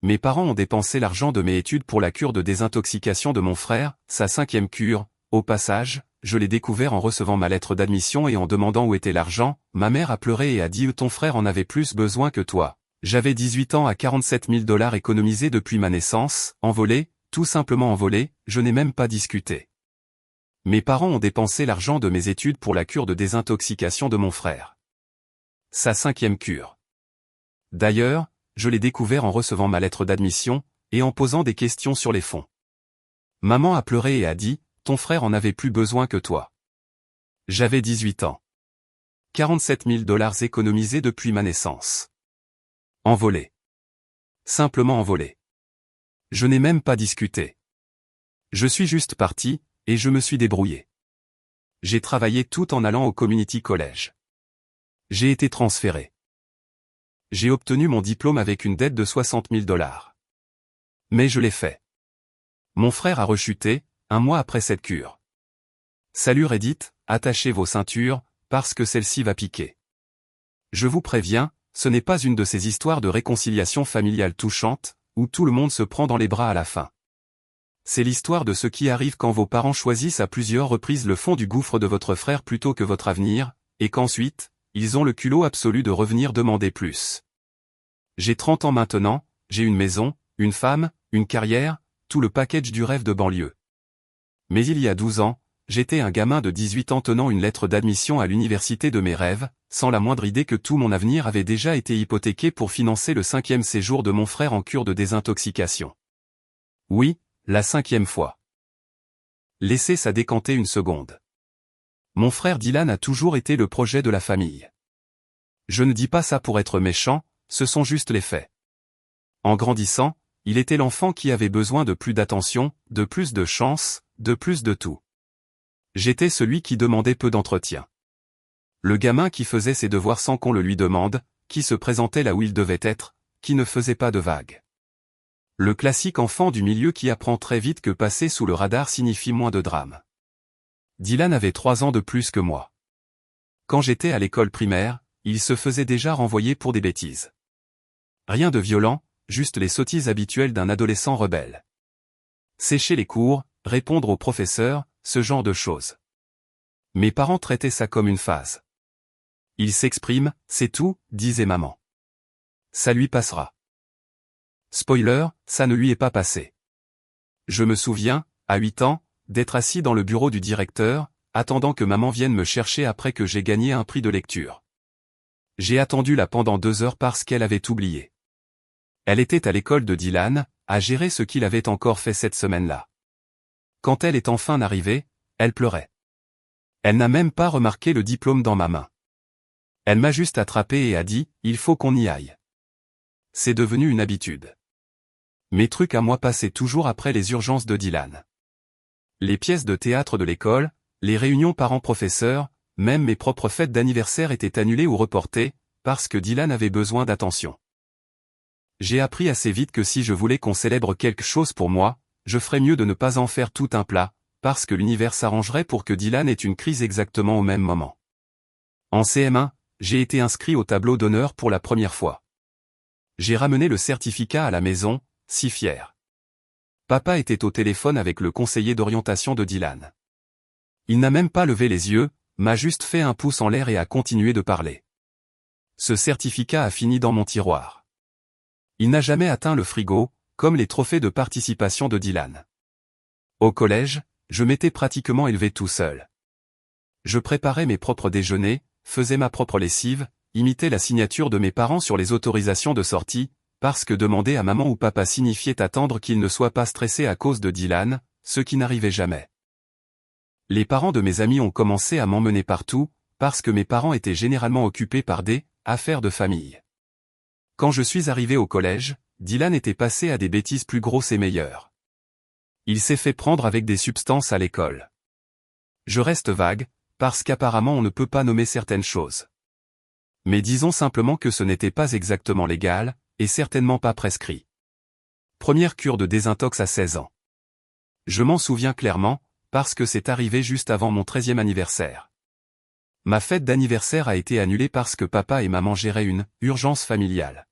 Mes parents ont dépensé l'argent de mes études pour la cure de désintoxication de mon frère, sa 5e cure. Au passage, je l'ai découvert en recevant ma lettre d'admission et en demandant où était l'argent. Ma mère a pleuré et a dit « Ton frère en avait plus besoin que toi ». J'avais 18 ans à 47 000 $ économisés depuis ma naissance, envolés, tout simplement envolés, je n'ai même pas discuté. Mes parents ont dépensé l'argent de mes études pour la cure de désintoxication de mon frère. Sa 5e cure. D'ailleurs, je l'ai découvert en recevant ma lettre d'admission, et en posant des questions sur les fonds. Maman a pleuré et a dit « Ton frère en avait plus besoin que toi ». J'avais 18 ans. 47 000 $ économisés depuis ma naissance. Envolé. Simplement envolé. Je n'ai même pas discuté. Je suis juste parti, et je me suis débrouillé. J'ai travaillé tout en allant au community college. J'ai été transféré. J'ai obtenu mon diplôme avec une dette de 60 000 $. Mais je l'ai fait. Mon frère a rechuté, un mois après cette cure. Salut Reddit, attachez vos ceintures, parce que celle-ci va piquer. Je vous préviens, ce n'est pas une de ces histoires de réconciliation familiale touchante, où tout le monde se prend dans les bras à la fin. C'est l'histoire de ce qui arrive quand vos parents choisissent à plusieurs reprises le fond du gouffre de votre frère plutôt que votre avenir, et qu'ensuite, ils ont le culot absolu de revenir demander plus. J'ai 30 ans maintenant, j'ai une maison, une femme, une carrière, tout le package du rêve de banlieue. Mais il y a 12 ans, j'étais un gamin de 18 ans tenant une lettre d'admission à l'université de mes rêves, sans la moindre idée que tout mon avenir avait déjà été hypothéqué pour financer le 5e séjour de mon frère en cure de désintoxication. Oui, la 5e fois. Laissez ça décanter une seconde. Mon frère Dylan a toujours été le projet de la famille. Je ne dis pas ça pour être méchant, ce sont juste les faits. En grandissant, il était l'enfant qui avait besoin de plus d'attention, de plus de chance, de plus de tout. J'étais celui qui demandait peu d'entretien. Le gamin qui faisait ses devoirs sans qu'on le lui demande, qui se présentait là où il devait être, qui ne faisait pas de vagues. Le classique enfant du milieu qui apprend très vite que passer sous le radar signifie moins de drame. Dylan avait 3 ans de plus que moi. Quand j'étais à l'école primaire, il se faisait déjà renvoyer pour des bêtises. Rien de violent, juste les sottises habituelles d'un adolescent rebelle. Sécher les cours, répondre aux professeurs, ce genre de choses. Mes parents traitaient ça comme une phase. Il s'exprime, c'est tout, disait maman. Ça lui passera. Spoiler, ça ne lui est pas passé. Je me souviens, à 8 ans, d'être assis dans le bureau du directeur, attendant que maman vienne me chercher après que j'ai gagné un prix de lecture. J'ai attendu là pendant 2 heures parce qu'elle avait oublié. Elle était à l'école de Dylan, à gérer ce qu'il avait encore fait cette semaine-là. Quand elle est enfin arrivée, elle pleurait. Elle n'a même pas remarqué le diplôme dans ma main. Elle m'a juste attrapé et a dit, il faut qu'on y aille. C'est devenu une habitude. Mes trucs à moi passaient toujours après les urgences de Dylan. Les pièces de théâtre de l'école, les réunions parents-professeurs, même mes propres fêtes d'anniversaire étaient annulées ou reportées, parce que Dylan avait besoin d'attention. J'ai appris assez vite que si je voulais qu'on célèbre quelque chose pour moi, je ferais mieux de ne pas en faire tout un plat, parce que l'univers s'arrangerait pour que Dylan ait une crise exactement au même moment. En CM1, j'ai été inscrit au tableau d'honneur pour la première fois. J'ai ramené le certificat à la maison, si fier. Papa était au téléphone avec le conseiller d'orientation de Dylan. Il n'a même pas levé les yeux, m'a juste fait un pouce en l'air et a continué de parler. Ce certificat a fini dans mon tiroir. Il n'a jamais atteint le frigo, comme les trophées de participation de Dylan. Au collège, je m'étais pratiquement élevé tout seul. Je préparais mes propres déjeuners, faisais ma propre lessive, imitais la signature de mes parents sur les autorisations de sortie, parce que demander à maman ou papa signifiait attendre qu'ils ne soient pas stressés à cause de Dylan, ce qui n'arrivait jamais. Les parents de mes amis ont commencé à m'emmener partout, parce que mes parents étaient généralement occupés par des affaires de famille. Quand je suis arrivé au collège, Dylan était passé à des bêtises plus grosses et meilleures. Il s'est fait prendre avec des substances à l'école. Je reste vague, parce qu'apparemment on ne peut pas nommer certaines choses. Mais disons simplement que ce n'était pas exactement légal, et certainement pas prescrit. Première cure de désintox à 16 ans. Je m'en souviens clairement, parce que c'est arrivé juste avant mon 13e anniversaire. Ma fête d'anniversaire a été annulée parce que papa et maman géraient une urgence familiale.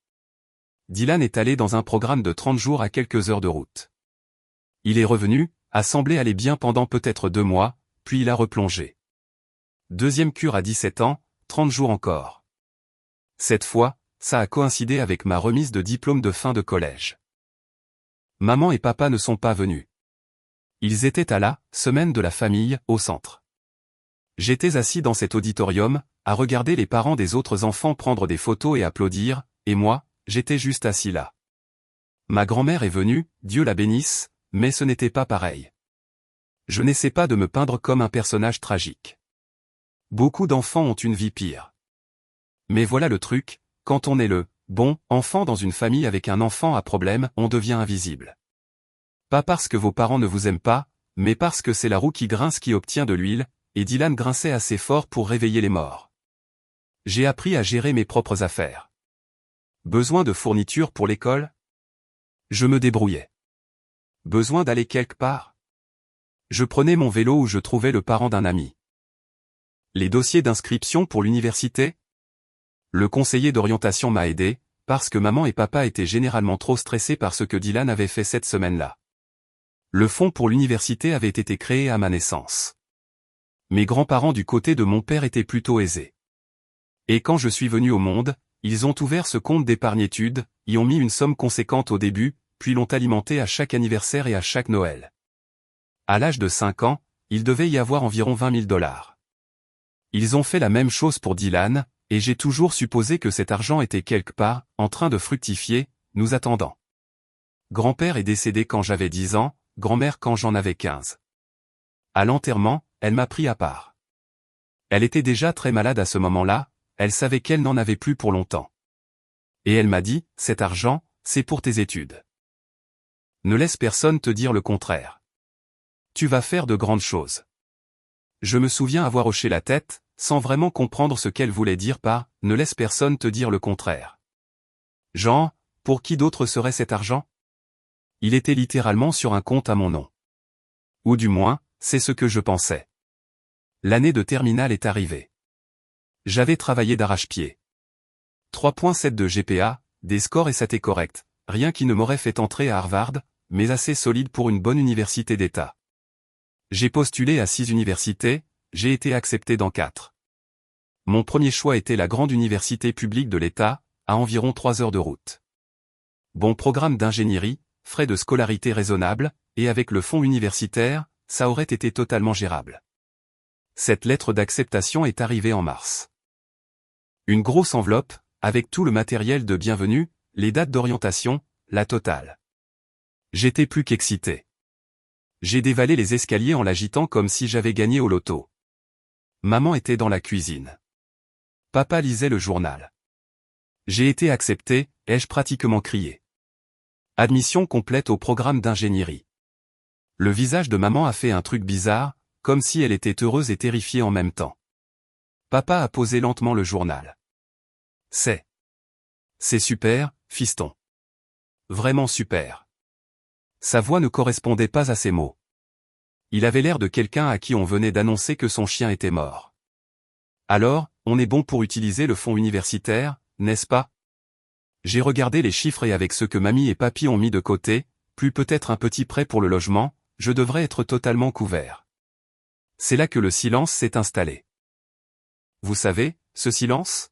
Dylan est allé dans un programme de 30 jours à quelques heures de route. Il est revenu, a semblé aller bien pendant peut-être 2 mois, puis il a replongé. Deuxième cure à 17 ans, 30 jours encore. Cette fois, ça a coïncidé avec ma remise de diplôme de fin de collège. Maman et papa ne sont pas venus. Ils étaient à la semaine de la famille, au centre. J'étais assis dans cet auditorium, à regarder les parents des autres enfants prendre des photos et applaudir, et moi, j'étais juste assis là. Ma grand-mère est venue, Dieu la bénisse, mais ce n'était pas pareil. Je n'essaie pas de me peindre comme un personnage tragique. Beaucoup d'enfants ont une vie pire. Mais voilà le truc, quand on est le bon enfant dans une famille avec un enfant à problème, on devient invisible. Pas parce que vos parents ne vous aiment pas, mais parce que c'est la roue qui grince qui obtient de l'huile, et Dylan grinçait assez fort pour réveiller les morts. J'ai appris à gérer mes propres affaires. Besoin de fournitures pour l'école? Je me débrouillais. Besoin d'aller quelque part? Je prenais mon vélo ou je trouvais le parent d'un ami. Les dossiers d'inscription pour l'université? Le conseiller d'orientation m'a aidé, parce que maman et papa étaient généralement trop stressés par ce que Dylan avait fait cette semaine-là. Le fonds pour l'université avait été créé à ma naissance. Mes grands-parents du côté de mon père étaient plutôt aisés. Et quand je suis venu au monde, ils ont ouvert ce compte d'épargne-études, y ont mis une somme conséquente au début, puis l'ont alimenté à chaque anniversaire et à chaque Noël. À l'âge de 5 ans, il devait y avoir environ 20 000 $. Ils ont fait la même chose pour Dylan, et j'ai toujours supposé que cet argent était quelque part, en train de fructifier, nous attendant. Grand-père est décédé quand j'avais 10 ans, grand-mère quand j'en avais 15. À l'enterrement, elle m'a pris à part. Elle était déjà très malade à ce moment-là, elle savait qu'elle n'en avait plus pour longtemps. Et elle m'a dit, cet argent, c'est pour tes études. Ne laisse personne te dire le contraire. Tu vas faire de grandes choses. Je me souviens avoir hoché la tête, sans vraiment comprendre ce qu'elle voulait dire par « ne laisse personne te dire le contraire ». Genre, pour qui d'autre serait cet argent? Il était littéralement sur un compte à mon nom. Ou du moins, c'est ce que je pensais. L'année de terminale est arrivée. J'avais travaillé d'arrache-pied. 3.7 de GPA, des scores SAT corrects, rien qui ne m'aurait fait entrer à Harvard, mais assez solide pour une bonne université d'État. J'ai postulé à 6 universités, j'ai été accepté dans 4. Mon premier choix était la grande université publique de l'État, à environ 3 heures de route. Bon programme d'ingénierie, frais de scolarité raisonnables, et avec le fonds universitaire, ça aurait été totalement gérable. Cette lettre d'acceptation est arrivée en mars. Une grosse enveloppe, avec tout le matériel de bienvenue, les dates d'orientation, la totale. J'étais plus qu'excité. J'ai dévalé les escaliers en l'agitant comme si j'avais gagné au loto. Maman était dans la cuisine. Papa lisait le journal. J'ai été accepté, ai-je pratiquement crié. Admission complète au programme d'ingénierie. Le visage de maman a fait un truc bizarre, comme si elle était heureuse et terrifiée en même temps. Papa a posé lentement le journal. C'est super, fiston. Vraiment super. Sa voix ne correspondait pas à ses mots. Il avait l'air de quelqu'un à qui on venait d'annoncer que son chien était mort. Alors, on est bon pour utiliser le fonds universitaire, n'est-ce pas? J'ai regardé les chiffres et avec ce que mamie et papy ont mis de côté, plus peut-être un petit prêt pour le logement, je devrais être totalement couvert. C'est là que le silence s'est installé. Vous savez, ce silence?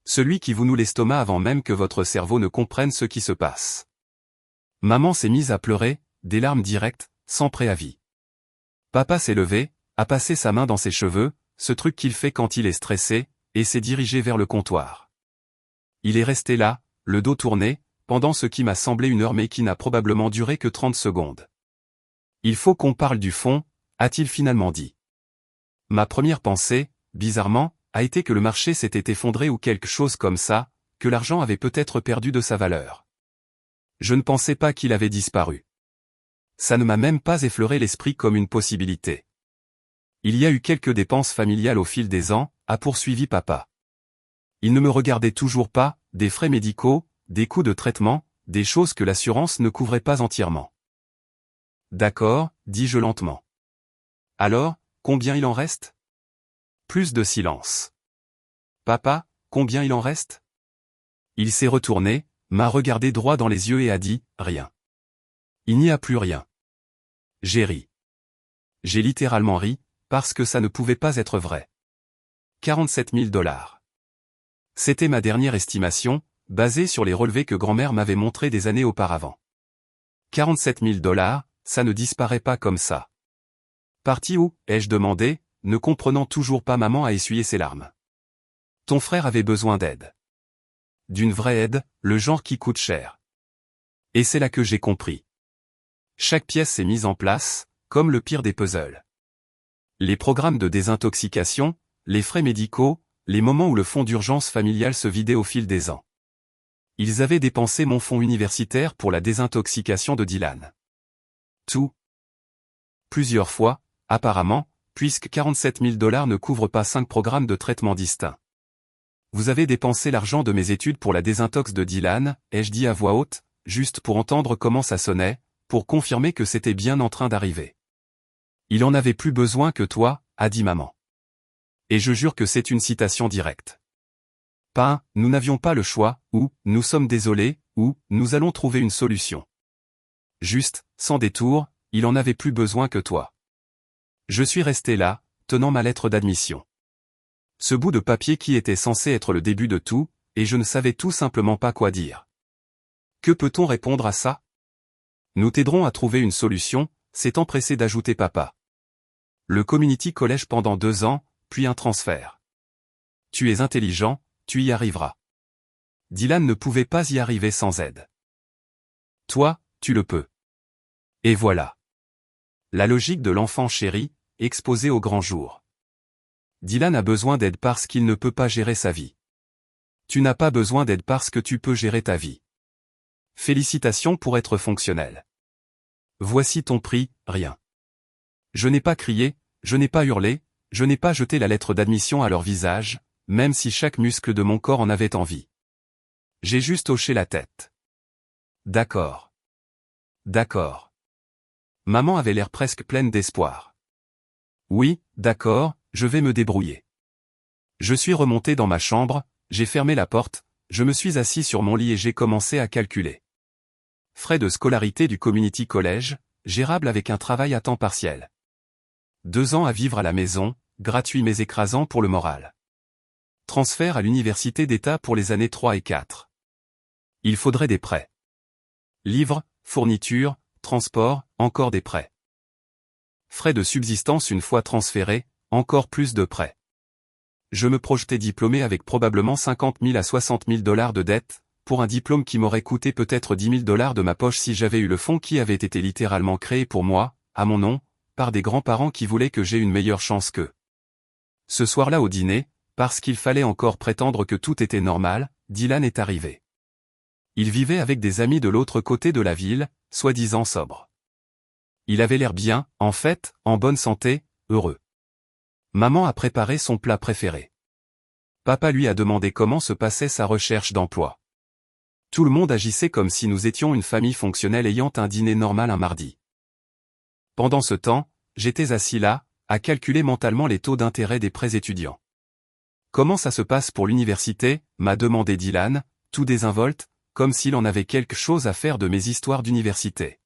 Celui qui vous noue l'estomac avant même que votre cerveau ne comprenne ce qui se passe. Maman s'est mise à pleurer, des larmes directes, sans préavis. Papa s'est levé, a passé sa main dans ses cheveux, ce truc qu'il fait quand il est stressé, et s'est dirigé vers le comptoir. Il est resté là, le dos tourné, pendant ce qui m'a semblé une heure mais qui n'a probablement duré que 30 secondes. Il faut qu'on parle du fond, a-t-il finalement dit. Ma première pensée, bizarrement, a été que le marché s'était effondré ou quelque chose comme ça, que l'argent avait peut-être perdu de sa valeur. Je ne pensais pas qu'il avait disparu. Ça ne m'a même pas effleuré l'esprit comme une possibilité. Il y a eu quelques dépenses familiales au fil des ans, a poursuivi papa. Il ne me regardait toujours pas, des frais médicaux, des coûts de traitement, des choses que l'assurance ne couvrait pas entièrement. D'accord, dis-je lentement. Alors, combien il en reste? Plus de silence. Papa, combien il en reste? Il s'est retourné, m'a regardé droit dans les yeux et a dit, rien. Il n'y a plus rien. J'ai ri. J'ai littéralement ri, parce que ça ne pouvait pas être vrai. 47 000 $. C'était ma dernière estimation, basée sur les relevés que grand-mère m'avait montrés des années auparavant. 47 000 $, ça ne disparaît pas comme ça. Parti où, ai-je demandé, ne comprenant toujours pas. Maman a essuyé ses larmes. Ton frère avait besoin d'aide. D'une vraie aide, le genre qui coûte cher. Et c'est là que j'ai compris. Chaque pièce s'est mise en place, comme le pire des puzzles. Les programmes de désintoxication, les frais médicaux, les moments où le fonds d'urgence familial se vidait au fil des ans. Ils avaient dépensé mon fonds universitaire pour la désintoxication de Dylan. Tout. Plusieurs fois, apparemment, puisque 47 000 $ ne couvrent pas 5 programmes de traitement distincts. Vous avez dépensé l'argent de mes études pour la désintox de Dylan, ai-je dit à voix haute, juste pour entendre comment ça sonnait, pour confirmer que c'était bien en train d'arriver. Il en avait plus besoin que toi, a dit maman. Et je jure que c'est une citation directe. Pas, nous n'avions pas le choix, ou, nous sommes désolés, ou, nous allons trouver une solution. Juste, sans détour, il en avait plus besoin que toi. Je suis resté là, tenant ma lettre d'admission. Ce bout de papier qui était censé être le début de tout, et je ne savais tout simplement pas quoi dire. Que peut-on répondre à ça? Nous t'aiderons à trouver une solution, s'est empressé d'ajouter papa. Le community college pendant 2 ans, puis un transfert. Tu es intelligent, tu y arriveras. Dylan ne pouvait pas y arriver sans aide. Toi, tu le peux. Et voilà. La logique de l'enfant chéri, exposée au grand jour. Dylan a besoin d'aide parce qu'il ne peut pas gérer sa vie. Tu n'as pas besoin d'aide parce que tu peux gérer ta vie. Félicitations pour être fonctionnel. Voici ton prix, rien. Je n'ai pas crié, je n'ai pas hurlé, je n'ai pas jeté la lettre d'admission à leur visage, même si chaque muscle de mon corps en avait envie. J'ai juste hoché la tête. D'accord. D'accord. Maman avait l'air presque pleine d'espoir. Oui, d'accord, je vais me débrouiller. Je suis remonté dans ma chambre, j'ai fermé la porte, je me suis assis sur mon lit et j'ai commencé à calculer. Frais de scolarité du community college, gérable avec un travail à temps partiel. 2 ans à vivre à la maison, gratuit mais écrasant pour le moral. Transfert à l'université d'État pour les années 3 et 4. Il faudrait des prêts. Livres, fournitures, transport, encore des prêts. Frais de subsistance une fois transférés, encore plus de prêts. Je me projetais diplômé avec probablement 50 000 à 60 000 $ de dettes, pour un diplôme qui m'aurait coûté peut-être 10 000 $ de ma poche si j'avais eu le fonds qui avait été littéralement créé pour moi, à mon nom, par des grands-parents qui voulaient que j'aie une meilleure chance qu'eux. Ce soir-là au dîner, parce qu'il fallait encore prétendre que tout était normal, Dylan est arrivé. Il vivait avec des amis de l'autre côté de la ville, soi-disant sobre. Il avait l'air bien, en fait, en bonne santé, heureux. Maman a préparé son plat préféré. Papa lui a demandé comment se passait sa recherche d'emploi. Tout le monde agissait comme si nous étions une famille fonctionnelle ayant un dîner normal un mardi. Pendant ce temps, j'étais assis là, à calculer mentalement les taux d'intérêt des prêts étudiants. Comment ça se passe pour l'université, m'a demandé Dylan, tout désinvolte, comme s'il en avait quelque chose à faire de mes histoires d'université.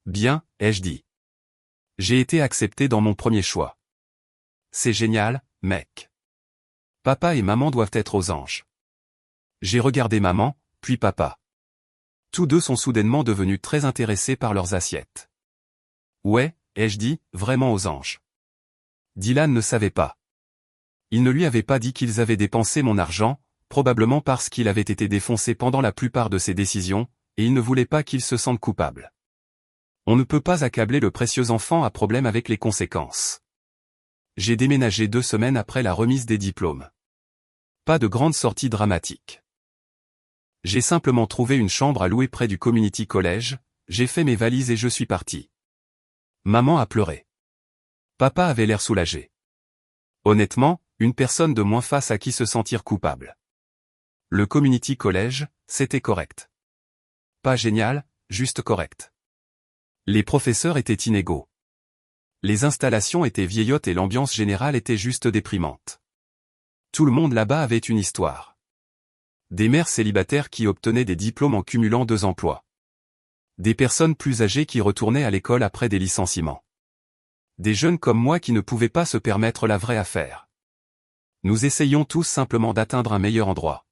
Bien, ai-je dit. J'ai été accepté dans mon premier choix. C'est génial, mec. Papa et maman doivent être aux anges. J'ai regardé maman, puis papa. Tous deux sont soudainement devenus très intéressés par leurs assiettes. Ouais, ai-je dit, vraiment aux anges. Dylan ne savait pas. Il ne lui avait pas dit qu'ils avaient dépensé mon argent, probablement parce qu'il avait été défoncé pendant la plupart de ses décisions, et il ne voulait pas qu'il se sente coupable. On ne peut pas accabler le précieux enfant à problème avec les conséquences. J'ai déménagé 2 semaines après la remise des diplômes. Pas de grande sortie dramatique. J'ai simplement trouvé une chambre à louer près du community college, j'ai fait mes valises et je suis parti. Maman a pleuré. Papa avait l'air soulagé. Honnêtement, une personne de moins face à qui se sentir coupable. Le community college, c'était correct. Pas génial, juste correct. Les professeurs étaient inégaux. Les installations étaient vieillottes et l'ambiance générale était juste déprimante. Tout le monde là-bas avait une histoire. Des mères célibataires qui obtenaient des diplômes en cumulant 2 emplois. Des personnes plus âgées qui retournaient à l'école après des licenciements. Des jeunes comme moi qui ne pouvaient pas se permettre la vraie affaire. Nous essayions tous simplement d'atteindre un meilleur endroit.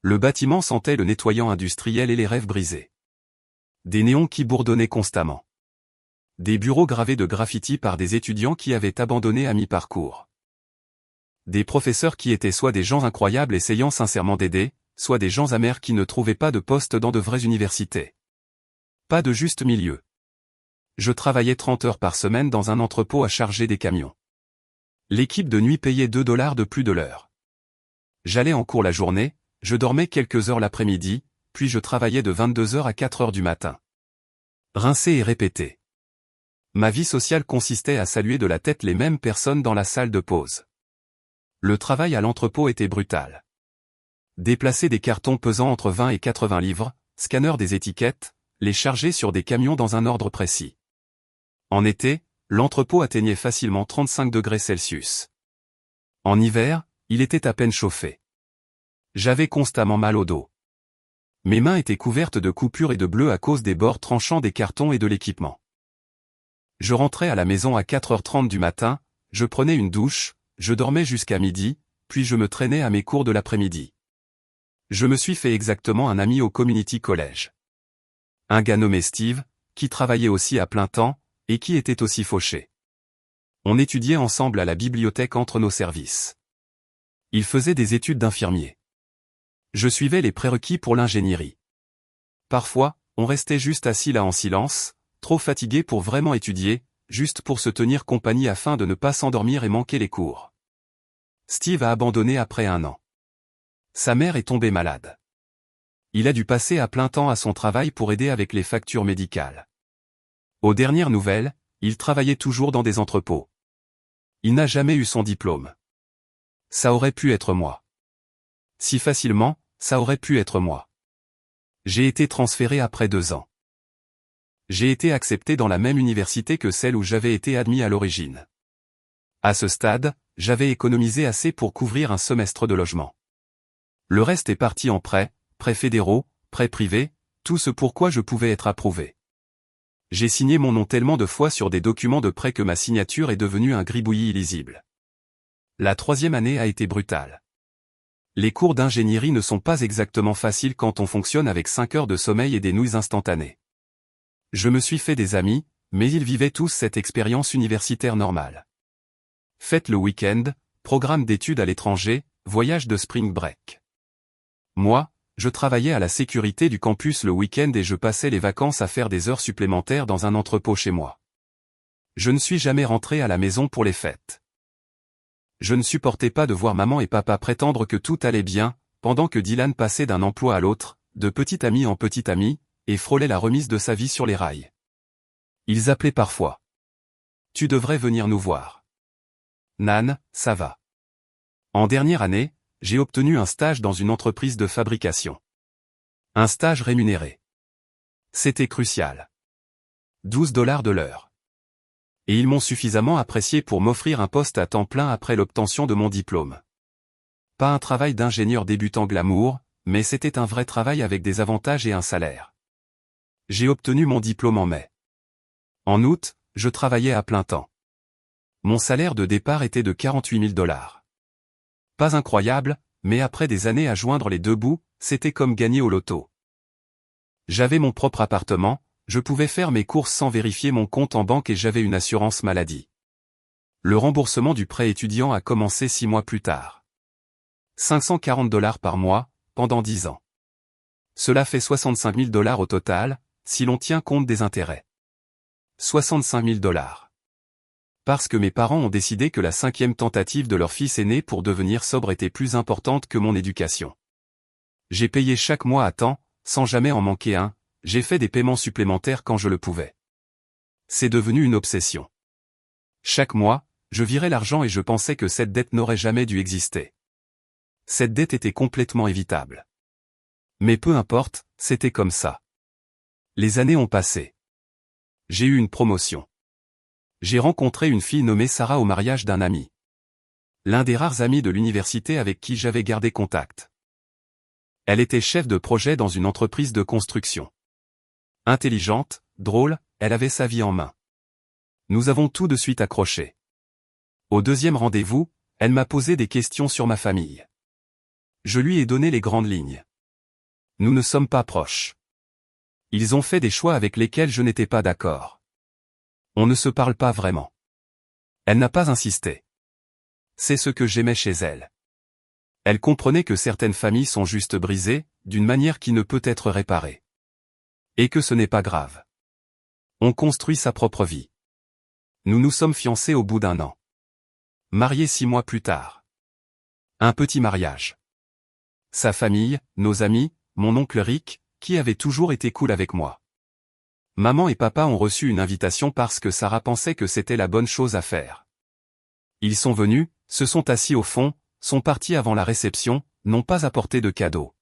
Le bâtiment sentait le nettoyant industriel et les rêves brisés. Des néons qui bourdonnaient constamment. Des bureaux gravés de graffitis par des étudiants qui avaient abandonné à mi-parcours. Des professeurs qui étaient soit des gens incroyables essayant sincèrement d'aider, soit des gens amers qui ne trouvaient pas de poste dans de vraies universités. Pas de juste milieu. Je travaillais 30 heures par semaine dans un entrepôt à charger des camions. L'équipe de nuit payait $2 de plus de l'heure. J'allais en cours la journée, je dormais quelques heures l'après-midi, puis je travaillais de 22 heures à 4 heures du matin. Rincer et répéter. Ma vie sociale consistait à saluer de la tête les mêmes personnes dans la salle de pause. Le travail à l'entrepôt était brutal. Déplacer des cartons pesant entre 20 et 80 livres, scanner des étiquettes, les charger sur des camions dans un ordre précis. En été, l'entrepôt atteignait facilement 35 degrés Celsius. En hiver, il était à peine chauffé. J'avais constamment mal au dos. Mes mains étaient couvertes de coupures et de bleus à cause des bords tranchants des cartons et de l'équipement. Je rentrais à la maison à 4h30 du matin, je prenais une douche, je dormais jusqu'à midi, puis je me traînais à mes cours de l'après-midi. Je me suis fait exactement un ami au Community College. Un gars nommé Steve, qui travaillait aussi à plein temps, et qui était aussi fauché. On étudiait ensemble à la bibliothèque entre nos services. Il faisait des études d'infirmier. Je suivais les prérequis pour l'ingénierie. Parfois, on restait juste assis là en silence, trop fatigué pour vraiment étudier, juste pour se tenir compagnie afin de ne pas s'endormir et manquer les cours. Steve a abandonné après 1 an. Sa mère est tombée malade. Il a dû passer à plein temps à son travail pour aider avec les factures médicales. Aux dernières nouvelles, il travaillait toujours dans des entrepôts. Il n'a jamais eu son diplôme. Ça aurait pu être moi. Si facilement, ça aurait pu être moi. J'ai été transféré après 2 ans. J'ai été accepté dans la même université que celle où j'avais été admis à l'origine. À ce stade, j'avais économisé assez pour couvrir un semestre de logement. Le reste est parti en prêts fédéraux, prêts privés, tout ce pour quoi je pouvais être approuvé. J'ai signé mon nom tellement de fois sur des documents de prêt que ma signature est devenue un gribouillis illisible. La 3e année a été brutale. Les cours d'ingénierie ne sont pas exactement faciles quand on fonctionne avec 5 heures de sommeil et des nouilles instantanées. Je me suis fait des amis, mais ils vivaient tous cette expérience universitaire normale. Fête le week-end, programme d'études à l'étranger, voyage de spring break. Moi, je travaillais à la sécurité du campus le week-end et je passais les vacances à faire des heures supplémentaires dans un entrepôt chez moi. Je ne suis jamais rentré à la maison pour les fêtes. Je ne supportais pas de voir maman et papa prétendre que tout allait bien, pendant que Dylan passait d'un emploi à l'autre, de petit ami en petit ami, et frôlait la remise de sa vie sur les rails. Ils appelaient parfois. Tu devrais venir nous voir. Nan, ça va. En dernière année, j'ai obtenu un stage dans une entreprise de fabrication. Un stage rémunéré. C'était crucial. $12 de l'heure. Et ils m'ont suffisamment apprécié pour m'offrir un poste à temps plein après l'obtention de mon diplôme. Pas un travail d'ingénieur débutant glamour, mais c'était un vrai travail avec des avantages et un salaire. J'ai obtenu mon diplôme en mai. En août, je travaillais à plein temps. Mon salaire de départ était de $48 000. Pas incroyable, mais après des années à joindre les deux bouts, c'était comme gagner au loto. J'avais mon propre appartement, je pouvais faire mes courses sans vérifier mon compte en banque et j'avais une assurance maladie. Le remboursement du prêt étudiant a commencé 6 mois plus tard. $540 par mois, pendant 10 ans. Cela fait $65 000 au total, si l'on tient compte des intérêts. $65 000. Parce que mes parents ont décidé que la 5e tentative de leur fils aîné pour devenir sobre était plus importante que mon éducation. J'ai payé chaque mois à temps, sans jamais en manquer un, j'ai fait des paiements supplémentaires quand je le pouvais. C'est devenu une obsession. Chaque mois, je virais l'argent et je pensais que cette dette n'aurait jamais dû exister. Cette dette était complètement évitable. Mais peu importe, c'était comme ça. Les années ont passé. J'ai eu une promotion. J'ai rencontré une fille nommée Sarah au mariage d'un ami. L'un des rares amis de l'université avec qui j'avais gardé contact. Elle était chef de projet dans une entreprise de construction. Intelligente, drôle, elle avait sa vie en main. Nous avons tout de suite accroché. Au deuxième rendez-vous, elle m'a posé des questions sur ma famille. Je lui ai donné les grandes lignes. Nous ne sommes pas proches. Ils ont fait des choix avec lesquels je n'étais pas d'accord. On ne se parle pas vraiment. Elle n'a pas insisté. C'est ce que j'aimais chez elle. Elle comprenait que certaines familles sont juste brisées, d'une manière qui ne peut être réparée. Et que ce n'est pas grave. On construit sa propre vie. Nous nous sommes fiancés au bout d'1 an. Mariés 6 mois plus tard. Un petit mariage. Sa famille, nos amis, mon oncle Rick, qui avait toujours été cool avec moi. Maman et papa ont reçu une invitation parce que Sarah pensait que c'était la bonne chose à faire. Ils sont venus, se sont assis au fond, sont partis avant la réception, n'ont pas apporté de cadeaux.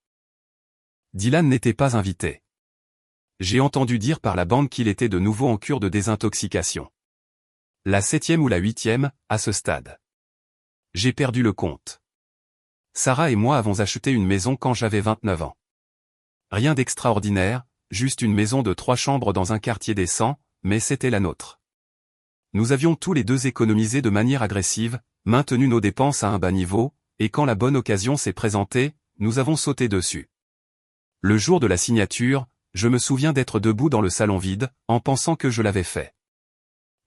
Dylan n'était pas invité. J'ai entendu dire par la bande qu'il était de nouveau en cure de désintoxication. La 7e ou la 8e, à ce stade. J'ai perdu le compte. Sarah et moi avons acheté une maison quand j'avais 29 ans. Rien d'extraordinaire, juste une maison de 3 chambres dans un quartier décent, mais c'était la nôtre. Nous avions tous les deux économisé de manière agressive, maintenu nos dépenses à un bas niveau, et quand la bonne occasion s'est présentée, nous avons sauté dessus. Le jour de la signature, je me souviens d'être debout dans le salon vide, en pensant que je l'avais fait.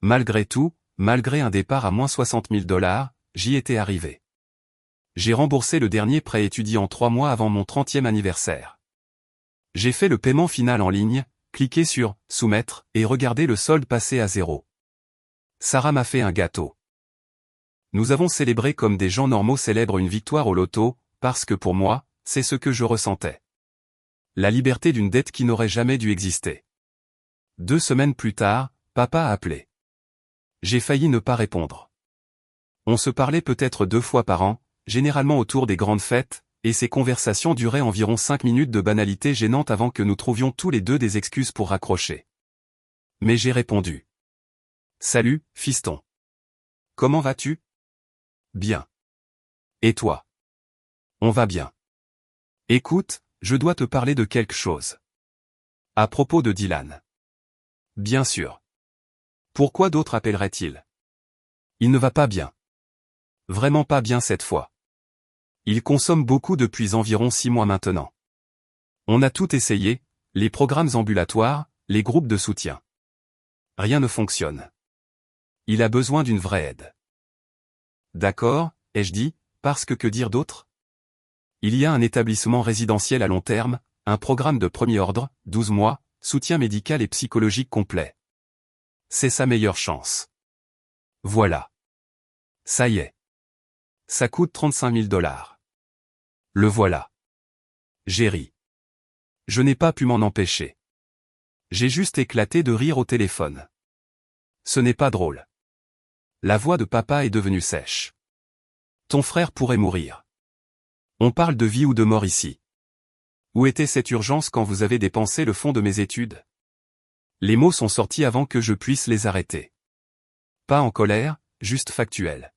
Malgré tout, malgré un départ à moins $60 000, j'y étais arrivé. J'ai remboursé le dernier prêt étudiant 3 mois avant mon 30e anniversaire. J'ai fait le paiement final en ligne, cliqué sur « Soumettre » et regardé le solde passer à 0. Sarah m'a fait un gâteau. Nous avons célébré comme des gens normaux célèbrent une victoire au loto, parce que pour moi, c'est ce que je ressentais. La liberté d'une dette qui n'aurait jamais dû exister. 2 semaines plus tard, papa a appelé. J'ai failli ne pas répondre. On se parlait peut-être 2 fois par an, généralement autour des grandes fêtes, et ces conversations duraient environ 5 minutes de banalité gênante avant que nous trouvions tous les deux des excuses pour raccrocher. Mais j'ai répondu. Salut, fiston. Comment vas-tu? Bien. Et toi? On va bien. Écoute, je dois te parler de quelque chose. À propos de Dylan. Bien sûr. Pourquoi d'autres appelleraient-ils? Il ne va pas bien. Vraiment pas bien cette fois. Il consomme beaucoup depuis environ 6 mois maintenant. On a tout essayé, les programmes ambulatoires, les groupes de soutien. Rien ne fonctionne. Il a besoin d'une vraie aide. D'accord, ai-je dit, parce que dire d'autre? Il y a un établissement résidentiel à long terme, un programme de premier ordre, 12 mois, soutien médical et psychologique complet. C'est sa meilleure chance. Voilà. Ça y est. Ça coûte $35 000. Le voilà. J'ai ri. Je n'ai pas pu m'en empêcher. J'ai juste éclaté de rire au téléphone. Ce n'est pas drôle. La voix de papa est devenue sèche. Ton frère pourrait mourir. On parle de vie ou de mort ici. Où était cette urgence quand vous avez dépensé le fond de mes études? Les mots sont sortis avant que je puisse les arrêter. Pas en colère, juste factuel.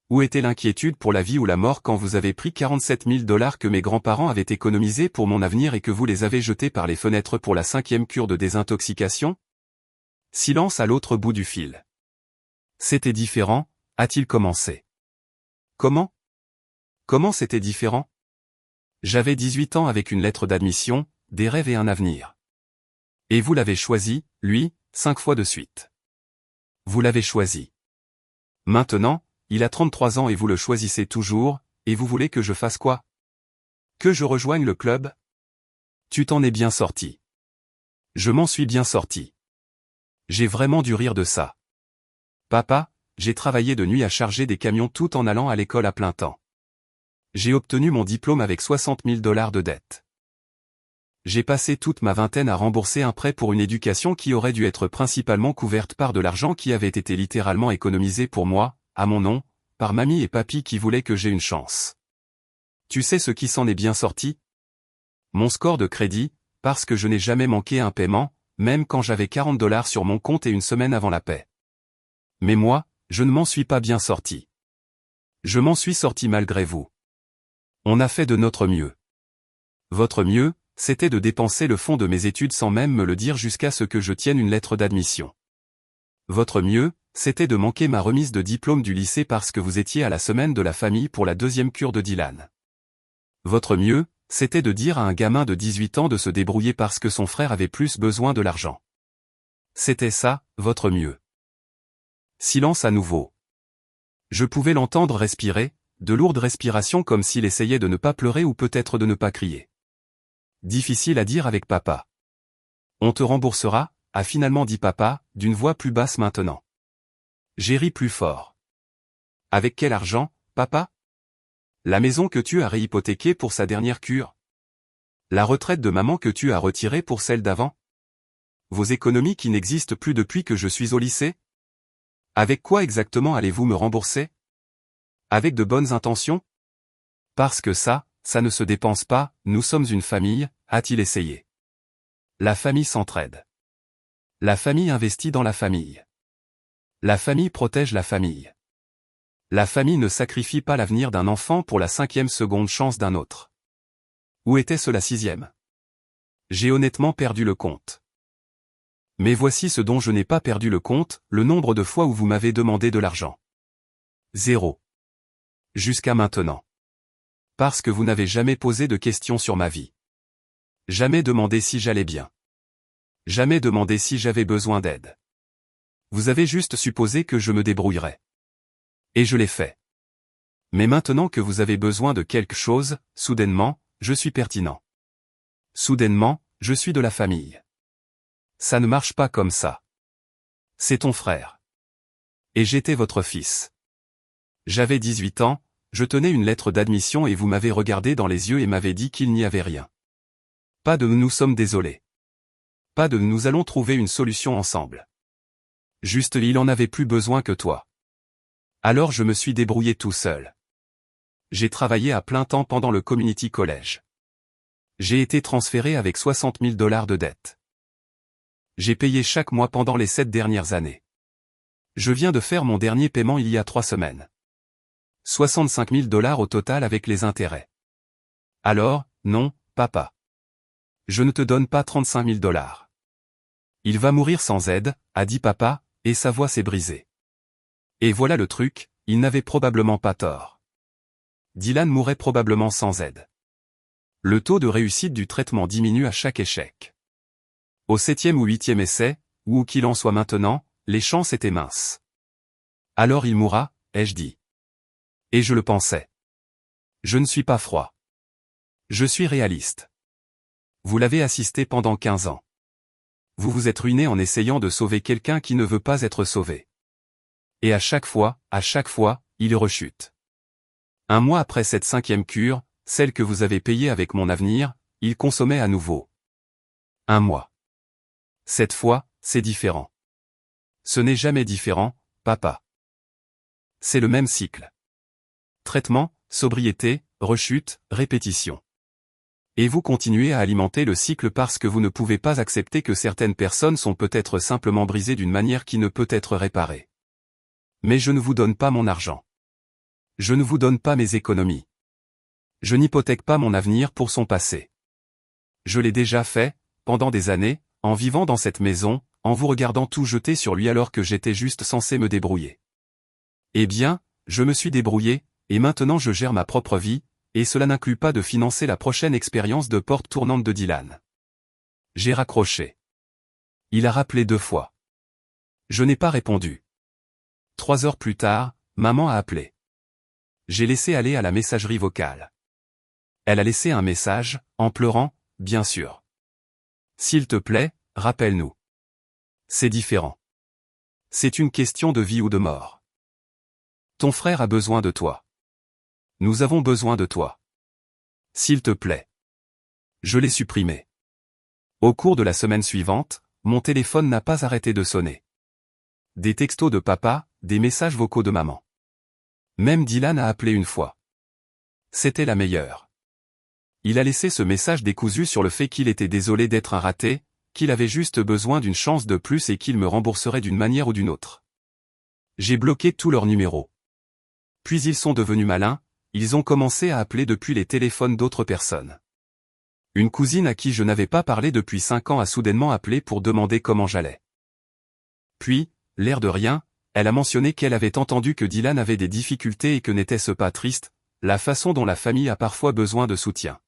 Où était l'inquiétude pour la vie ou la mort quand vous avez pris $47 000 que mes grands-parents avaient économisés pour mon avenir et que vous les avez jetés par les fenêtres pour la 5e cure de désintoxication? Silence à l'autre bout du fil. C'était différent, a-t-il commencé. Comment? Comment c'était différent? J'avais 18 ans avec une lettre d'admission, des rêves et un avenir. Et vous l'avez choisi, lui, 5 fois de suite. Vous l'avez choisi. Maintenant, il a 33 ans et vous le choisissez toujours, et vous voulez que je fasse quoi? Que je rejoigne le club? Tu t'en es bien sorti. Je m'en suis bien sorti. J'ai vraiment dû rire de ça. Papa, j'ai travaillé de nuit à charger des camions tout en allant à l'école à plein temps. J'ai obtenu mon diplôme avec $60 000 de dette. J'ai passé toute ma vingtaine à rembourser un prêt pour une éducation qui aurait dû être principalement couverte par de l'argent qui avait été littéralement économisé pour moi, à mon nom, par mamie et papy qui voulaient que j'aie une chance. Tu sais ce qui s'en est bien sorti? Mon score de crédit, parce que je n'ai jamais manqué un paiement, même quand j'avais $40 sur mon compte et une semaine avant la paie. Mais moi, je ne m'en suis pas bien sorti. Je m'en suis sorti malgré vous. On a fait de notre mieux. Votre mieux, c'était de dépenser le fonds de mes études sans même me le dire jusqu'à ce que je tienne une lettre d'admission. Votre mieux, c'était de manquer ma remise de diplôme du lycée parce que vous étiez à la semaine de la famille pour la deuxième cure de Dylan. Votre mieux, c'était de dire à un gamin de 18 ans de se débrouiller parce que son frère avait plus besoin de l'argent. C'était ça, votre mieux. Silence à nouveau. Je pouvais l'entendre respirer, de lourdes respirations comme s'il essayait de ne pas pleurer ou peut-être de ne pas crier. Difficile à dire avec papa. On te remboursera, a finalement dit papa, d'une voix plus basse maintenant. J'ai ri plus fort. Avec quel argent, papa? La maison que tu as réhypothéquée pour sa dernière cure? La retraite de maman que tu as retirée pour celle d'avant? Vos économies qui n'existent plus depuis que je suis au lycée? Avec quoi exactement allez-vous me rembourser? Avec de bonnes intentions? Parce que ça ne se dépense pas, nous sommes une famille, a-t-il essayé. La famille s'entraide. La famille investit dans la famille. La famille protège la famille. La famille ne sacrifie pas l'avenir d'un enfant pour la 5e seconde chance d'un autre. Où était-ce la 6e? J'ai honnêtement perdu le compte. Mais voici ce dont je n'ai pas perdu le compte, le nombre de fois où vous m'avez demandé de l'argent. 0. Jusqu'à maintenant. Parce que vous n'avez jamais posé de questions sur ma vie. Jamais demandé si j'allais bien. Jamais demandé si j'avais besoin d'aide. Vous avez juste supposé que je me débrouillerais. Et je l'ai fait. Mais maintenant que vous avez besoin de quelque chose, soudainement, je suis pertinent. Soudainement, je suis de la famille. Ça ne marche pas comme ça. C'est ton frère. Et j'étais votre fils. J'avais 18 ans, je tenais une lettre d'admission et vous m'avez regardé dans les yeux et m'avez dit qu'il n'y avait rien. Pas de nous sommes désolés. Pas de nous allons trouver une solution ensemble. Juste il en avait plus besoin que toi. Alors je me suis débrouillé tout seul. J'ai travaillé à plein temps pendant le community college. J'ai été transféré avec 60 000 $ de dette. J'ai payé chaque mois pendant les 7 dernières années. Je viens de faire mon dernier paiement il y a 3 semaines. 65 000 $ au total avec les intérêts. Alors, non, papa. Je ne te donne pas 35 000 $. Il va mourir sans aide, a dit papa, et sa voix s'est brisée. Et voilà le truc, il n'avait probablement pas tort. Dylan mourrait probablement sans aide. Le taux de réussite du traitement diminue à chaque échec. Au 7e ou 8e essai, ou où qu'il en soit maintenant, les chances étaient minces. Alors il mourra, ai-je dit. Et je le pensais. Je ne suis pas froid. Je suis réaliste. Vous l'avez assisté pendant 15 ans. Vous vous êtes ruiné en essayant de sauver quelqu'un qui ne veut pas être sauvé. Et à chaque fois, il rechute. Un mois après cette 5e cure, celle que vous avez payée avec mon avenir, il consommait à nouveau. Un mois. Cette fois, c'est différent. Ce n'est jamais différent, papa. C'est le même cycle. Traitement, sobriété, rechute, répétition. Et vous continuez à alimenter le cycle parce que vous ne pouvez pas accepter que certaines personnes sont peut-être simplement brisées d'une manière qui ne peut être réparée. Mais je ne vous donne pas mon argent. Je ne vous donne pas mes économies. Je n'hypothèque pas mon avenir pour son passé. Je l'ai déjà fait, pendant des années, en vivant dans cette maison, en vous regardant tout jeter sur lui alors que j'étais juste censé me débrouiller. Eh bien, je me suis débrouillé, et maintenant je gère ma propre vie, et cela n'inclut pas de financer la prochaine expérience de porte tournante de Dylan. J'ai raccroché. Il a rappelé 2 fois. Je n'ai pas répondu. 3 heures plus tard, maman a appelé. J'ai laissé aller à la messagerie vocale. Elle a laissé un message, en pleurant, bien sûr. S'il te plaît, rappelle-nous. C'est différent. C'est une question de vie ou de mort. Ton frère a besoin de toi. Nous avons besoin de toi. S'il te plaît. Je l'ai supprimé. Au cours de la semaine suivante, mon téléphone n'a pas arrêté de sonner. Des textos de papa, des messages vocaux de maman. Même Dylan a appelé une fois. C'était la meilleure. Il a laissé ce message décousu sur le fait qu'il était désolé d'être un raté, qu'il avait juste besoin d'une chance de plus et qu'il me rembourserait d'une manière ou d'une autre. J'ai bloqué tous leurs numéros. Puis ils sont devenus malins, ils ont commencé à appeler depuis les téléphones d'autres personnes. Une cousine à qui je n'avais pas parlé depuis 5 ans a soudainement appelé pour demander comment j'allais. Puis, l'air de rien, elle a mentionné qu'elle avait entendu que Dylan avait des difficultés et que n'était-ce pas triste, la façon dont la famille a parfois besoin de soutien.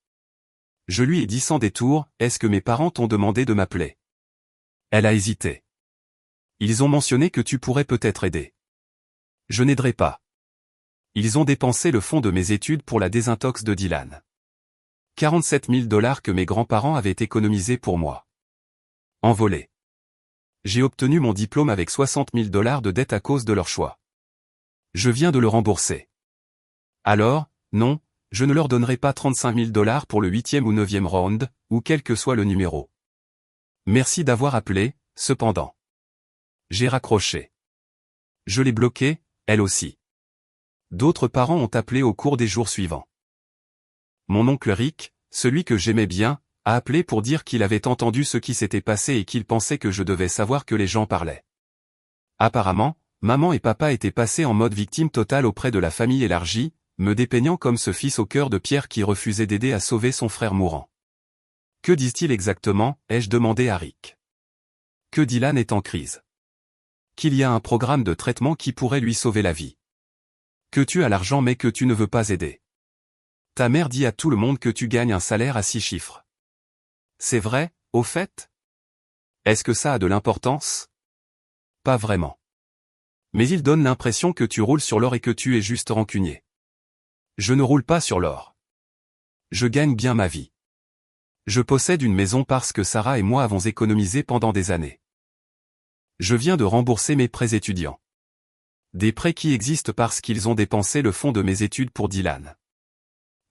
Je lui ai dit sans détour, est-ce que mes parents t'ont demandé de m'appeler? Elle a hésité. Ils ont mentionné que tu pourrais peut-être aider. Je n'aiderai pas. Ils ont dépensé le fonds de mes études pour la désintox de Dylan. 47 000 $ que mes grands-parents avaient économisés pour moi. Envolé. J'ai obtenu mon diplôme avec 60 000 $ de dette à cause de leur choix. Je viens de le rembourser. Alors, non, je ne leur donnerai pas 35 000 $ pour le 8e ou 9e round, ou quel que soit le numéro. Merci d'avoir appelé, cependant. J'ai raccroché. Je l'ai bloqué, elle aussi. D'autres parents ont appelé au cours des jours suivants. Mon oncle Rick, celui que j'aimais bien, a appelé pour dire qu'il avait entendu ce qui s'était passé et qu'il pensait que je devais savoir que les gens parlaient. Apparemment, maman et papa étaient passés en mode victime totale auprès de la famille élargie, me dépeignant comme ce fils au cœur de pierre qui refusait d'aider à sauver son frère mourant. Que disent-ils exactement, ai-je demandé à Rick. Que Dylan est en crise. Qu'il y a un programme de traitement qui pourrait lui sauver la vie. Que tu as l'argent mais que tu ne veux pas aider. Ta mère dit à tout le monde que tu gagnes un salaire à 6 chiffres. C'est vrai, au fait? Est-ce que ça a de l'importance? Pas vraiment. Mais il donne l'impression que tu roules sur l'or et que tu es juste rancunier. Je ne roule pas sur l'or. Je gagne bien ma vie. Je possède une maison parce que Sarah et moi avons économisé pendant des années. Je viens de rembourser mes prêts étudiants. Des prêts qui existent parce qu'ils ont dépensé le fonds de mes études pour Dylan.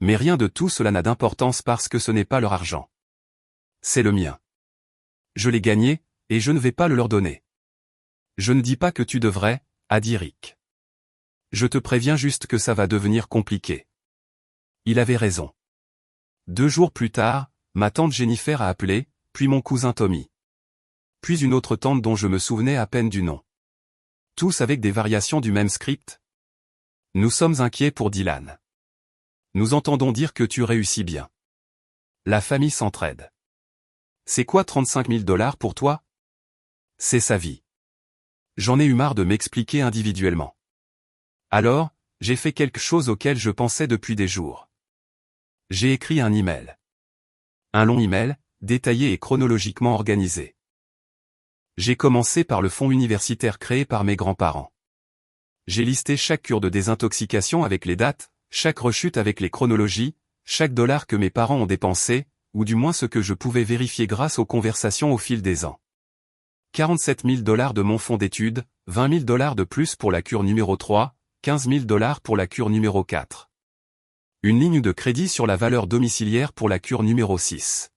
Mais rien de tout cela n'a d'importance parce que ce n'est pas leur argent. C'est le mien. Je l'ai gagné, et je ne vais pas le leur donner. Je ne dis pas que tu devrais, a dit Rick. Je te préviens juste que ça va devenir compliqué. Il avait raison. 2 jours plus tard, ma tante Jennifer a appelé, puis mon cousin Tommy. Puis une autre tante dont je me souvenais à peine du nom. Tous avec des variations du même script. Nous sommes inquiets pour Dylan. Nous entendons dire que tu réussis bien. La famille s'entraide. C'est quoi 35 000 $ pour toi? C'est sa vie. J'en ai eu marre de m'expliquer individuellement. Alors, j'ai fait quelque chose auquel je pensais depuis des jours. J'ai écrit un email. Un long email, détaillé et chronologiquement organisé. J'ai commencé par le fonds universitaire créé par mes grands-parents. J'ai listé chaque cure de désintoxication avec les dates, chaque rechute avec les chronologies, chaque dollar que mes parents ont dépensé, ou du moins ce que je pouvais vérifier grâce aux conversations au fil des ans. 47 000 $ de mon fonds d'études, 20 000 $ de plus pour la cure numéro 3, 15 000 $ pour la cure numéro 4. Une ligne de crédit sur la valeur domiciliaire pour la cure numéro 6.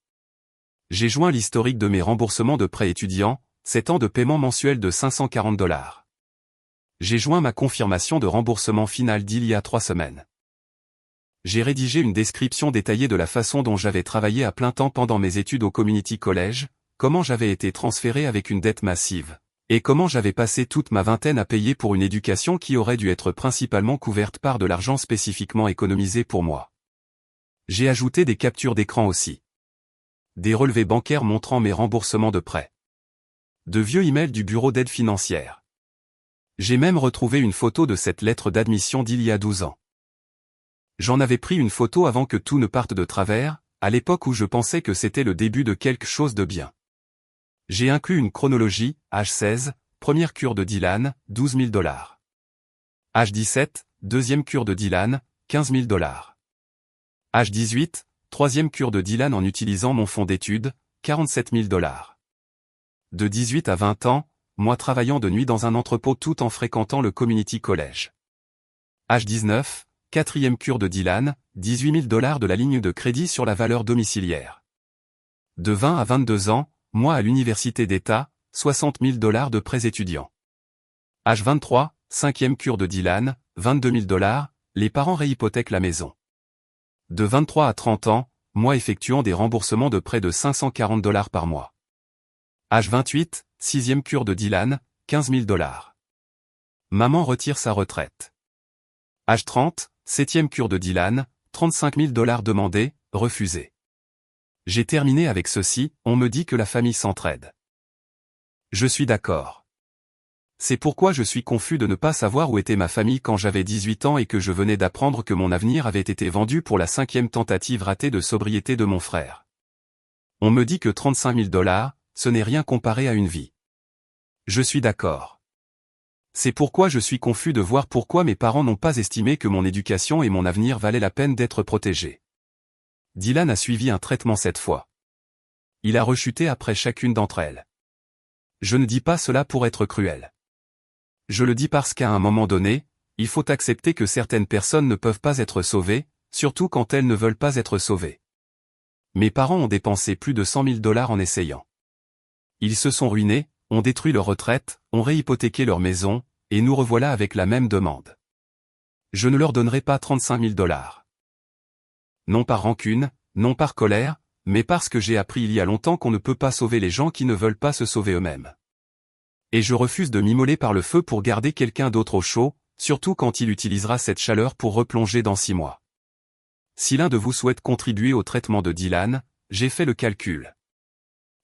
J'ai joint l'historique de mes remboursements de prêts étudiants, 7 ans de paiement mensuel de 540 $. J'ai joint ma confirmation de remboursement final d'il y a 3 semaines. J'ai rédigé une description détaillée de la façon dont j'avais travaillé à plein temps pendant mes études au Community College, comment j'avais été transféré avec une dette massive, et comment j'avais passé toute ma vingtaine à payer pour une éducation qui aurait dû être principalement couverte par de l'argent spécifiquement économisé pour moi. J'ai ajouté des captures d'écran aussi. Des relevés bancaires montrant mes remboursements de prêts. De vieux emails du bureau d'aide financière. J'ai même retrouvé une photo de cette lettre d'admission d'il y a 12 ans. J'en avais pris une photo avant que tout ne parte de travers, à l'époque où je pensais que c'était le début de quelque chose de bien. J'ai inclus une chronologie, âge 16, première cure de Dylan, 12 000 $. Âge 17, deuxième cure de Dylan, 15 000 $. Âge 18, troisième cure de Dylan en utilisant mon fonds d'études, 47 000 $. De 18 à 20 ans, moi travaillant de nuit dans un entrepôt tout en fréquentant le Community College. Âge 19, quatrième cure de Dylan, 18 000 $ de la ligne de crédit sur la valeur domiciliaire. De 20 à 22 ans, moi à l'université d'État, 60 000 $ de prêts étudiants. Âge 23, cinquième cure de Dylan, 22 000 $, les parents réhypothèquent la maison. De 23 à 30 ans, moi effectuant des remboursements de près de 540 $ par mois. Âge 28, sixième cure de Dylan, 15 000 $. Maman retire sa retraite. Âge 30, septième cure de Dylan, 35 000 $ demandés, refusés. J'ai terminé avec ceci, on me dit que la famille s'entraide. Je suis d'accord. C'est pourquoi je suis confus de ne pas savoir où était ma famille quand j'avais 18 ans et que je venais d'apprendre que mon avenir avait été vendu pour la 5e tentative ratée de sobriété de mon frère. On me dit que 35 000 $, ce n'est rien comparé à une vie. Je suis d'accord. C'est pourquoi je suis confus de voir pourquoi mes parents n'ont pas estimé que mon éducation et mon avenir valaient la peine d'être protégés. Dylan a suivi un traitement cette fois. Il a rechuté après chacune d'entre elles. Je ne dis pas cela pour être cruel. Je le dis parce qu'à un moment donné, il faut accepter que certaines personnes ne peuvent pas être sauvées, surtout quand elles ne veulent pas être sauvées. Mes parents ont dépensé plus de 100 000 $ en essayant. Ils se sont ruinés, ont détruit leur retraite, ont réhypothéqué leur maison, et nous revoilà avec la même demande. Je ne leur donnerai pas 35 000 $. Non par rancune, non par colère, mais parce que j'ai appris il y a longtemps qu'on ne peut pas sauver les gens qui ne veulent pas se sauver eux-mêmes. Et je refuse de m'immoler par le feu pour garder quelqu'un d'autre au chaud, surtout quand il utilisera cette chaleur pour replonger dans 6 mois. Si l'un de vous souhaite contribuer au traitement de Dylan, j'ai fait le calcul.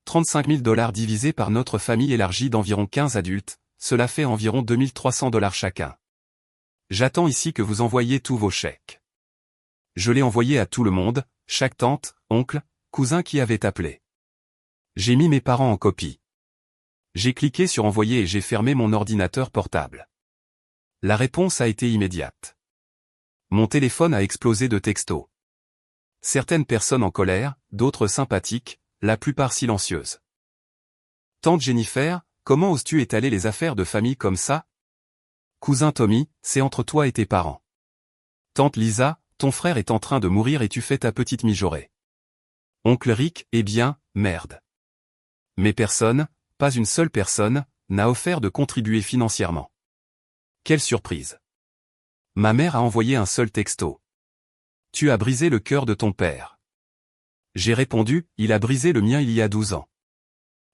35 000 $ divisé par notre famille élargie d'environ 15 adultes, cela fait environ 2 300 $ chacun. J'attends ici que vous envoyiez tous vos chèques. Je l'ai envoyé à tout le monde, chaque tante, oncle, cousin qui avait appelé. J'ai mis mes parents en copie. J'ai cliqué sur envoyer et j'ai fermé mon ordinateur portable. La réponse a été immédiate. Mon téléphone a explosé de textos. Certaines personnes en colère, d'autres sympathiques, la plupart silencieuses. Tante Jennifer, comment oses-tu étaler les affaires de famille comme ça? Cousin Tommy, c'est entre toi et tes parents. Tante Lisa, ton frère est en train de mourir et tu fais ta petite mijaurée. Oncle Rick, eh bien, merde. Mais personne, pas une seule personne, n'a offert de contribuer financièrement. Quelle surprise. Ma mère a envoyé un seul texto. Tu as brisé le cœur de ton père. J'ai répondu, il a brisé le mien il y a 12 ans.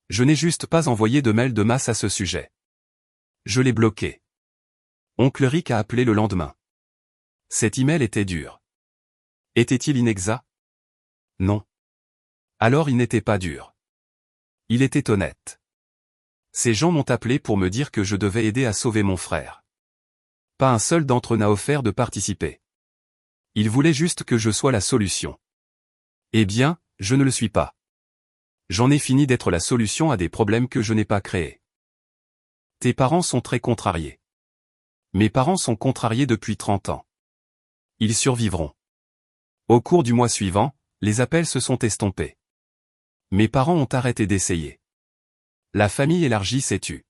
Je n'ai juste pas envoyé de mail de masse à ce sujet. Je l'ai bloqué. Oncle Rick a appelé le lendemain. Cet email était dur. Était-il inexact? Non. Alors il n'était pas dur. Il était honnête. Ces gens m'ont appelé pour me dire que je devais aider à sauver mon frère. Pas un seul d'entre eux n'a offert de participer. Ils voulaient juste que je sois la solution. Eh bien, je ne le suis pas. J'en ai fini d'être la solution à des problèmes que je n'ai pas créés. Tes parents sont très contrariés. Mes parents sont contrariés depuis 30 ans. Ils survivront. Au cours du mois suivant, les appels se sont estompés. Mes parents ont arrêté d'essayer. La famille élargie s'est tue.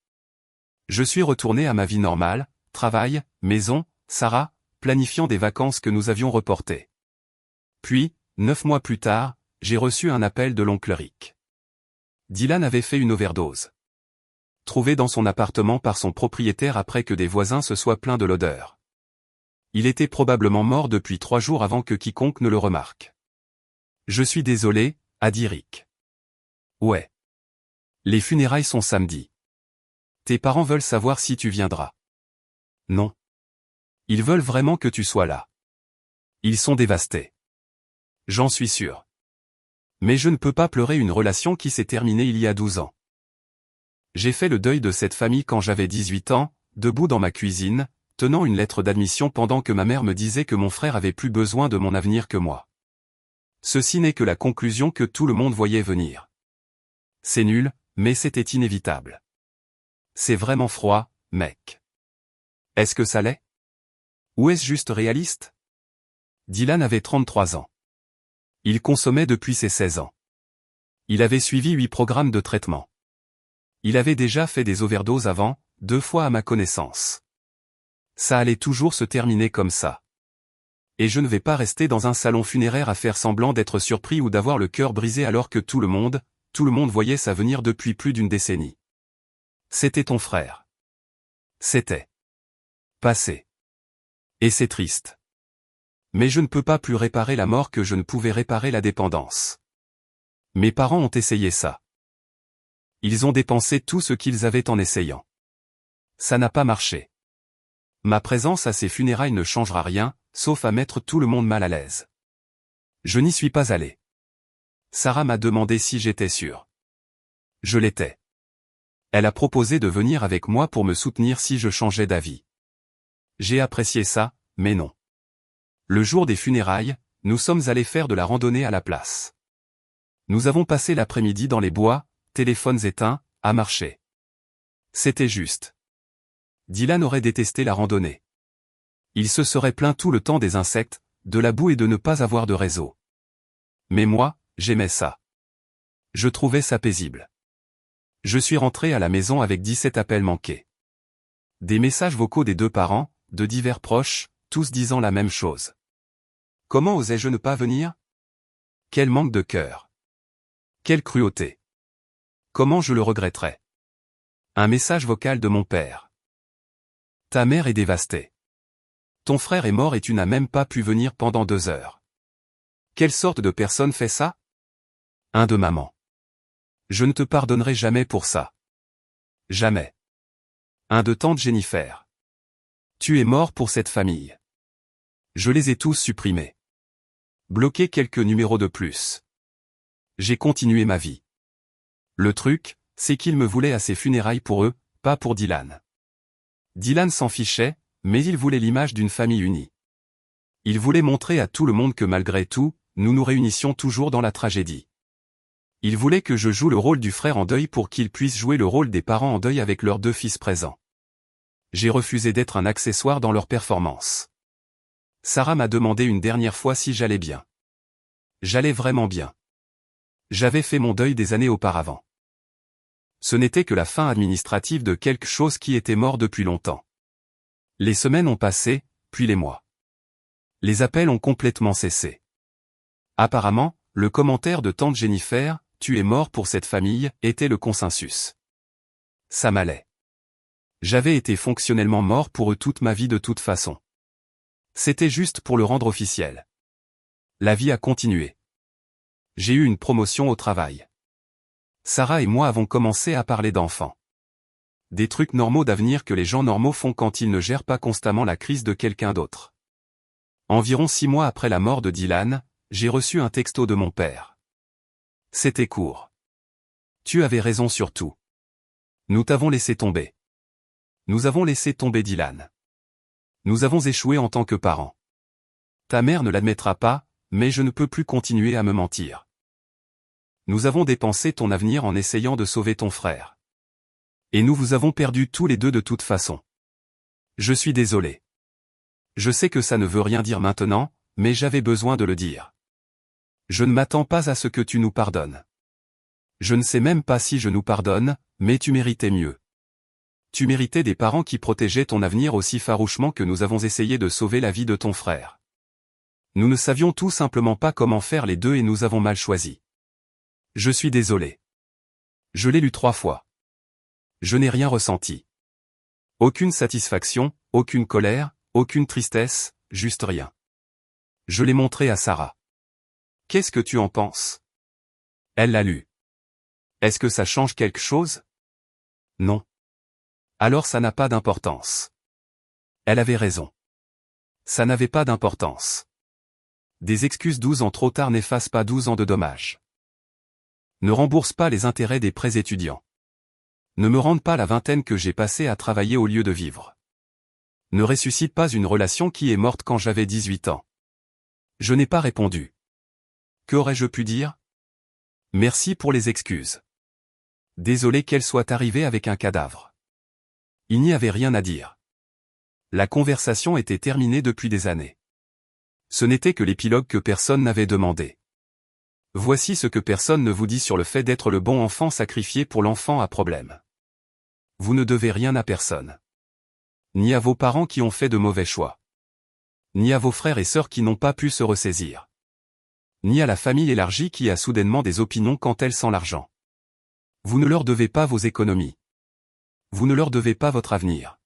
Je suis retourné à ma vie normale, travail, maison, Sarah, planifiant des vacances que nous avions reportées. Puis, 9 mois plus tard, j'ai reçu un appel de l'oncle Rick. Dylan avait fait une overdose. Trouvé dans son appartement par son propriétaire après que des voisins se soient plaints de l'odeur. Il était probablement mort depuis 3 jours avant que quiconque ne le remarque. Je suis désolé, a dit Rick. Ouais. Les funérailles sont samedi. Tes parents veulent savoir si tu viendras. Non. Ils veulent vraiment que tu sois là. Ils sont dévastés. J'en suis sûr. Mais je ne peux pas pleurer une relation qui s'est terminée il y a 12 ans. J'ai fait le deuil de cette famille quand j'avais 18 ans, debout dans ma cuisine, tenant une lettre d'admission pendant que ma mère me disait que mon frère avait plus besoin de mon avenir que moi. Ceci n'est que la conclusion que tout le monde voyait venir. C'est nul, mais c'était inévitable. C'est vraiment froid, mec. Est-ce que ça l'est? Ou est-ce juste réaliste? Dylan avait 33 ans. Il consommait depuis ses 16 ans. Il avait suivi 8 programmes de traitement. Il avait déjà fait des overdoses avant, 2 fois à ma connaissance. Ça allait toujours se terminer comme ça. Et je ne vais pas rester dans un salon funéraire à faire semblant d'être surpris ou d'avoir le cœur brisé alors que tout le monde voyait ça venir depuis plus d'une décennie. C'était ton frère. C'était passé. Et c'est triste. Mais je ne peux pas plus réparer la mort que je ne pouvais réparer la dépendance. Mes parents ont essayé ça. Ils ont dépensé tout ce qu'ils avaient en essayant. Ça n'a pas marché. Ma présence à ces funérailles ne changera rien, sauf à mettre tout le monde mal à l'aise. Je n'y suis pas allé. Sarah m'a demandé si j'étais sûr. Je l'étais. Elle a proposé de venir avec moi pour me soutenir si je changeais d'avis. J'ai apprécié ça, mais non. Le jour des funérailles, nous sommes allés faire de la randonnée à la place. Nous avons passé l'après-midi dans les bois, téléphones éteints, à marcher. C'était juste. Dylan aurait détesté la randonnée. Il se serait plaint tout le temps des insectes, de la boue et de ne pas avoir de réseau. Mais moi, j'aimais ça. Je trouvais ça paisible. Je suis rentré à la maison avec 17 appels manqués. Des messages vocaux des deux parents, de divers proches, tous disant la même chose. Comment osais-je ne pas venir? Quel manque de cœur. Quelle cruauté. Comment je le regretterais. Un message vocal de mon père. Ta mère est dévastée. Ton frère est mort et tu n'as même pas pu venir pendant 2 heures. Quelle sorte de personne fait ça? Un de maman. Je ne te pardonnerai jamais pour ça. Jamais. Un de tante Jennifer. Tu es mort pour cette famille. Je les ai tous supprimés. Bloqué quelques numéros de plus. J'ai continué ma vie. Le truc, c'est qu'ils me voulaient à ses funérailles pour eux, pas pour Dylan. Dylan s'en fichait, mais il voulait l'image d'une famille unie. Il voulait montrer à tout le monde que malgré tout, nous nous réunissions toujours dans la tragédie. Il voulait que je joue le rôle du frère en deuil pour qu'il puisse jouer le rôle des parents en deuil avec leurs 2 fils présents. J'ai refusé d'être un accessoire dans leur performance. Sarah m'a demandé une dernière fois si j'allais bien. J'allais vraiment bien. J'avais fait mon deuil des années auparavant. Ce n'était que la fin administrative de quelque chose qui était mort depuis longtemps. Les semaines ont passé, puis les mois. Les appels ont complètement cessé. Apparemment, le commentaire de tante Jennifer, « Tu es mort pour cette famille », était le consensus. Ça m'allait. J'avais été fonctionnellement mort pour eux toute ma vie de toute façon. C'était juste pour le rendre officiel. La vie a continué. J'ai eu une promotion au travail. Sarah et moi avons commencé à parler d'enfants. Des trucs normaux d'avenir que les gens normaux font quand ils ne gèrent pas constamment la crise de quelqu'un d'autre. Environ 6 mois après la mort de Dylan, j'ai reçu un texto de mon père. C'était court. Tu avais raison sur tout. Nous t'avons laissé tomber. Nous avons laissé tomber Dylan. Nous avons échoué en tant que parents. Ta mère ne l'admettra pas, mais je ne peux plus continuer à me mentir. Nous avons dépensé ton avenir en essayant de sauver ton frère. Et nous vous avons perdus tous les deux de toute façon. Je suis désolé. Je sais que ça ne veut rien dire maintenant, mais j'avais besoin de le dire. Je ne m'attends pas à ce que tu nous pardonnes. Je ne sais même pas si je nous pardonne, mais tu méritais mieux. Tu méritais des parents qui protégeaient ton avenir aussi farouchement que nous avons essayé de sauver la vie de ton frère. Nous ne savions tout simplement pas comment faire les deux et nous avons mal choisi. Je suis désolé. Je l'ai lu 3 fois. Je n'ai rien ressenti. Aucune satisfaction, aucune colère, aucune tristesse, juste rien. Je l'ai montré à Sarah. Qu'est-ce que tu en penses? Elle l'a lu. Est-ce que ça change quelque chose? Non. Alors ça n'a pas d'importance. Elle avait raison. Ça n'avait pas d'importance. Des excuses 12 ans trop tard n'effacent pas 12 ans de dommages. Ne rembourse pas les intérêts des prêts étudiants. Ne me rende pas la vingtaine que j'ai passée à travailler au lieu de vivre. Ne ressuscite pas une relation qui est morte quand j'avais 18 ans. Je n'ai pas répondu. Qu'aurais-je pu dire? Merci pour les excuses. Désolé qu'elle soit arrivée avec un cadavre. Il n'y avait rien à dire. La conversation était terminée depuis des années. Ce n'était que l'épilogue que personne n'avait demandé. Voici ce que personne ne vous dit sur le fait d'être le bon enfant sacrifié pour l'enfant à problème. Vous ne devez rien à personne. Ni à vos parents qui ont fait de mauvais choix. Ni à vos frères et sœurs qui n'ont pas pu se ressaisir. Ni à la famille élargie qui a soudainement des opinions quand elle sent l'argent. Vous ne leur devez pas vos économies. Vous ne leur devez pas votre avenir.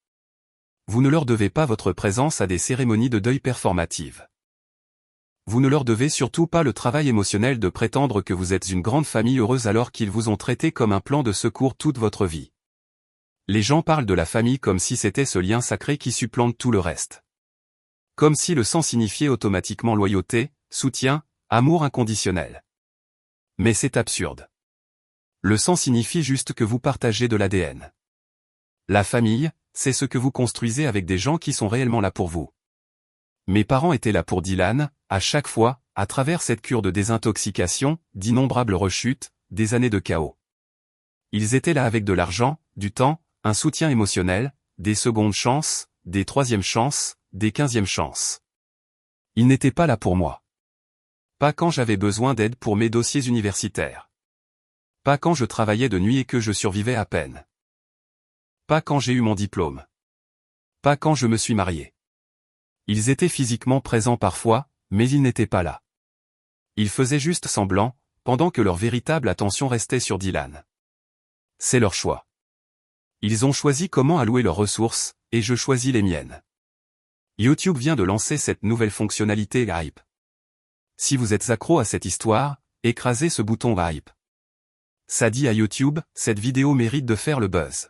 Vous ne leur devez pas votre présence à des cérémonies de deuil performatives. Vous ne leur devez surtout pas le travail émotionnel de prétendre que vous êtes une grande famille heureuse alors qu'ils vous ont traité comme un plan de secours toute votre vie. Les gens parlent de la famille comme si c'était ce lien sacré qui supplante tout le reste. Comme si le sang signifiait automatiquement loyauté, soutien, amour inconditionnel. Mais c'est absurde. Le sang signifie juste que vous partagez de l'ADN. La famille, c'est ce que vous construisez avec des gens qui sont réellement là pour vous. Mes parents étaient là pour Dylan, à chaque fois, à travers cette cure de désintoxication, d'innombrables rechutes, des années de chaos. Ils étaient là avec de l'argent, du temps, un soutien émotionnel, des secondes chances, des troisièmes chances, des 15e chances. Ils n'étaient pas là pour moi. Pas quand j'avais besoin d'aide pour mes dossiers universitaires. Pas quand je travaillais de nuit et que je survivais à peine. Pas quand j'ai eu mon diplôme. Pas quand je me suis marié. Ils étaient physiquement présents parfois, mais ils n'étaient pas là. Ils faisaient juste semblant, pendant que leur véritable attention restait sur Dylan. C'est leur choix. Ils ont choisi comment allouer leurs ressources, et je choisis les miennes. YouTube vient de lancer cette nouvelle fonctionnalité Hype. Si vous êtes accro à cette histoire, écrasez ce bouton Hype. Ça dit à YouTube, cette vidéo mérite de faire le buzz.